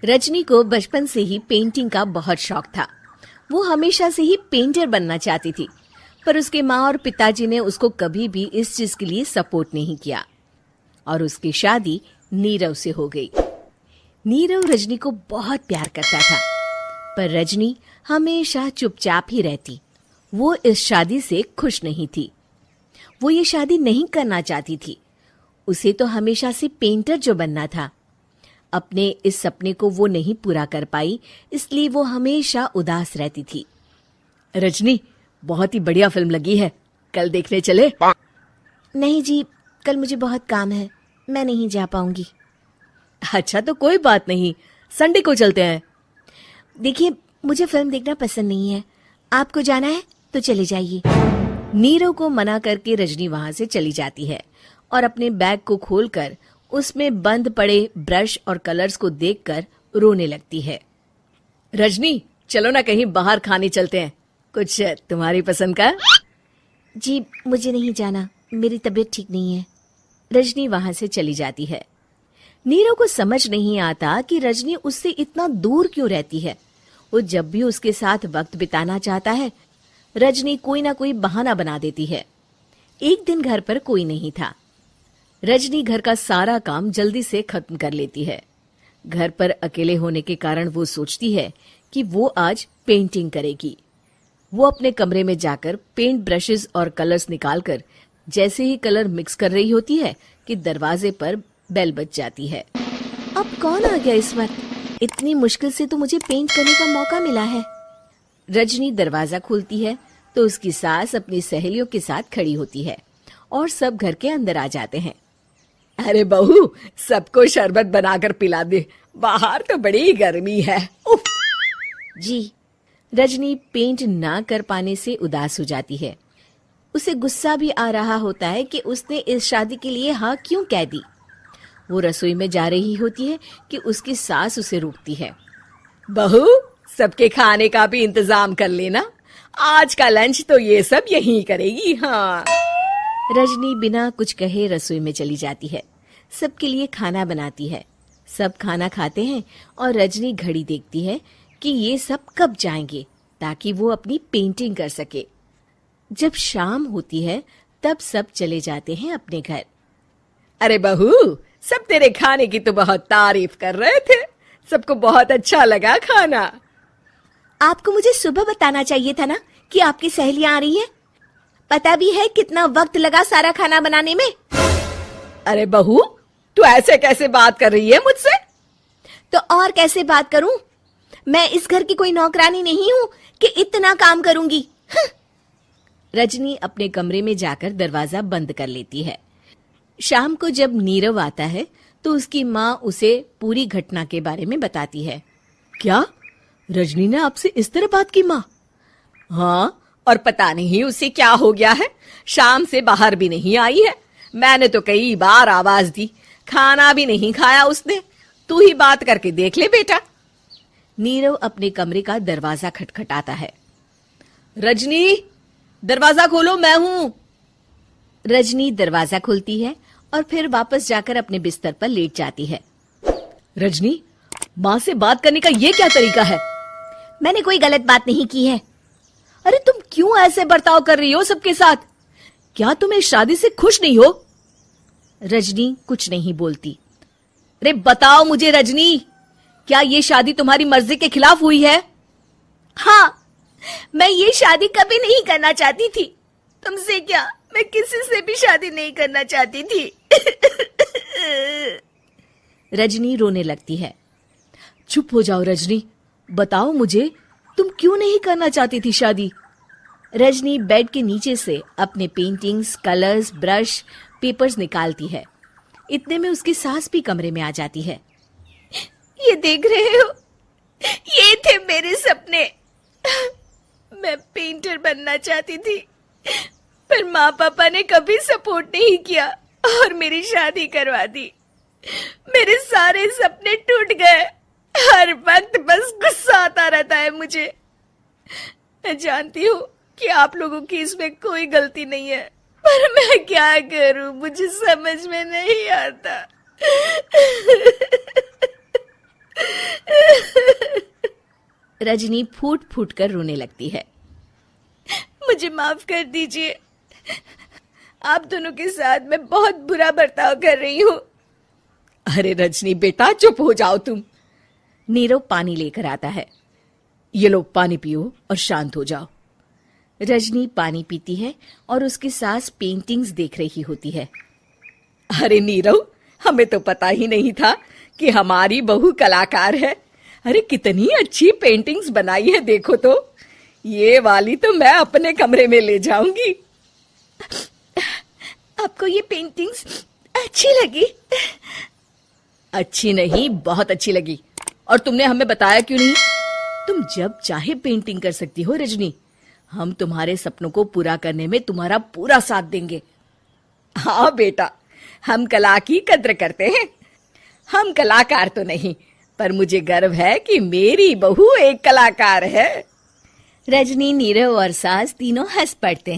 रजनी को बचपन से ही पेंटिंग का बहुत शौक था। वो हमेशा से ही पेंटर बनना चाहती थी, पर उसके माँ और पिताजी ने उसको कभी भी इस चीज के लिए सपोर्ट नहीं किया और उसकी शादी नीरव से हो गई। नीरव रजनी को बहुत प्यार करता था, पर रजनी हमेशा चुपचाप ही रहती। वो इस शादी से खुश नहीं थी। वो ये शादी नहीं करना चाहती थी। उसे तो हमेशा से पेंटर जो बनना था। अपने इस सपने को वो नहीं पूरा कर पाई, इसलिए वो हमेशा उदास रहती थी। रजनी, बहुत ही बढ़िया फिल्म लगी है, कल देखने चले? नहीं जी, कल मुझे बहुत काम है, मैं नहीं जा पाऊंगी। अच्छा तो कोई बात नहीं, संडे को चलते हैं। देखिए, मुझे फिल्म देखना पसंद नहीं है। आपको जाना है तो चले जाइए। नीरव को मना करके रजनी वहां से चली जाती है और अपने बैग को खोलकर उसमें बंद पड़े ब्रश और कलर्स को देखकर रोने लगती है। रजनी, चलो ना कहीं बाहर खाने चलते हैं, कुछ तुम्हारी पसंद का। जी, मुझे नहीं जाना, मेरी तबीयत ठीक नहीं है। रजनी वहां से चली जाती है। नीरव को समझ नहीं आता कि रजनी उससे इतना दूर क्यों रहती है। वो जब भी उसके साथ वक्त बिताना चाहता है, रजनी कोई ना कोई बहाना बना देती है। एक दिन घर पर कोई नहीं था। रजनी घर का सारा काम जल्दी से खत्म कर लेती है। घर पर अकेले होने के कारण वो सोचती है कि वो आज पेंटिंग करेगी। वो अपने कमरे में जाकर पेंट ब्रशेस और कलर्स निकालकर जैसे ही कलर मिक्स कर रही होती है कि दरवाजे पर बेल बज जाती है। अब कौन आ गया इस वक्त? इतनी मुश्किल से तो मुझे पेंट करने का मौका मिला है। रजनी दरवाजा खोलती है तो उसकी सास अपनी सहेलियों के साथ खड़ी होती है और सब घर के अंदर आ जाते हैं। अरे बहू, सबको शरबत बनाकर पिला दे, बाहर तो बड़ी गर्मी है। उफ। जी। रजनी पेंट ना कर पाने से उदास हो जाती है। उसे गुस्सा भी आ रहा होता है कि उसने इस शादी के लिए हाँ क्यों कह दी। वो रसोई में जा रही होती है कि उसकी सास उसे रोकती है। बहू, सबके खाने का भी इंतजाम कर लेना, आज का लंच तो ये सब यहीं करेगी। हाँ। रजनी बिना कुछ कहे रसोई में चली जाती है। सबके लिए खाना बनाती है। सब खाना खाते हैं और रजनी घड़ी देखती है कि ये सब कब जाएंगे ताकि वो अपनी पेंटिंग कर सके। जब शाम होती है तब सब चले जाते हैं अपने घर। अरे बहू, सब तेरे खाने की तो बहुत तारीफ कर रहे थे, सबको बहुत अच्छा लगा खाना। आपको मुझे सुबह बताना चाहिए था ना कि आपकी सहेलियां आ रही हैं। पता भी है कितना वक्त लगा सारा खाना बनाने में। अरे बहू, तू ऐसे कैसे बात कर रही है मुझसे? तो और कैसे बात करूं? मैं इस घर की कोई नौकरानी नहीं हूं कि इतना काम करूंगी। रजनी अपने कमरे में जाकर दरवाजा बंद कर लेती है। शाम को जब नीरव आता है तो उसकी माँ उसे पूरी घटना के बारे में बताती है। क्या रजनी ने आपसे इस तरह बात की माँ? हाँ, और पता नहीं उसे क्या हो गया है, शाम से बाहर भी नहीं आई है। मैंने तो कई बार आवाज दी, खाना भी नहीं खाया उसने। तू ही बात करके देख ले बेटा। नीरव अपने कमरे का दरवाजा खटखटाता है। रजनी, दरवाजा खोलो, मैं हूं। रजनी दरवाजा खोलती है और फिर वापस जाकर अपने बिस्तर पर लेट जाती है। रजनी, माँ से बात करने का ये क्या तरीका है? मैंने कोई गलत बात नहीं की है। अरे तुम क्यों ऐसे बर्ताव कर रही हो सबके साथ? क्या तुम इस शादी से खुश नहीं हो? रजनी कुछ नहीं बोलती। अरे बताओ मुझे रजनी, क्या ये शादी तुम्हारी मर्जी के खिलाफ हुई है? हाँ, मैं ये शादी कभी नहीं करना चाहती थी। तुमसे क्या, मैं किसी से भी शादी नहीं करना चाहती थी। रजनी रोने लगती है। चुप हो जाओ रजनी, बताओ मुझे, तुम क्यों नहीं करना चाहती थी शादी? रजनी बेड के नीचे से अपने पेंटिंग्स, कलर्स, ब्रश, पेपर्स निकालती है। इतने में उसकी सास भी कमरे में आ जाती है। ये देख रहे हो, ये थे मेरे सपने। मैं पेंटर बनना चाहती थी, पर माँ पापा ने कभी सपोर्ट नहीं किया और मेरी शादी करवा दी। मेरे सारे सपने टूट गए। हर वक्त बस गुस्सा आता रहता है मुझे। मैं जानती हूँ कि आप लोगों की इसमें कोई गलती नहीं है, पर मैं क्या करूं, मुझे समझ में नहीं आता। रजनी फूट फूट कर रोने लगती है। मुझे माफ कर दीजिए, आप दोनों के साथ मैं बहुत बुरा बर्ताव कर रही हूँ। अरे रजनी बेटा, चुप हो जाओ तुम। नीरव पानी लेकर आता है। ये लो पानी पियो और शांत हो जाओ। रजनी पानी पीती है और उसकी सास पेंटिंग्स देख रही होती है। अरे नीरव, हमें तो पता ही नहीं था कि हमारी बहू कलाकार है। अरे कितनी अच्छी पेंटिंग्स बनाई है, देखो तो। ये वाली तो मैं अपने कमरे में ले जाऊंगी। आपको ये पेंटिंग्स अच्छी लगी? अच्छी नहीं, बहुत अच्छी लगी। और तुमने हमें बताया क्यों नहीं? तुम जब चाहे पेंटिंग कर सकती हो रजनी। हम तुम्हारे सपनों को पूरा करने में तुम्हारा पूरा साथ देंगे। हाँ बेटा, हम कला की कद्र करते हैं। हम कलाकार तो नहीं, पर मुझे गर्व है कि मेरी बहू एक कलाकार है। रजनी, नीरव और सास तीनों हंस पड़ते हैं।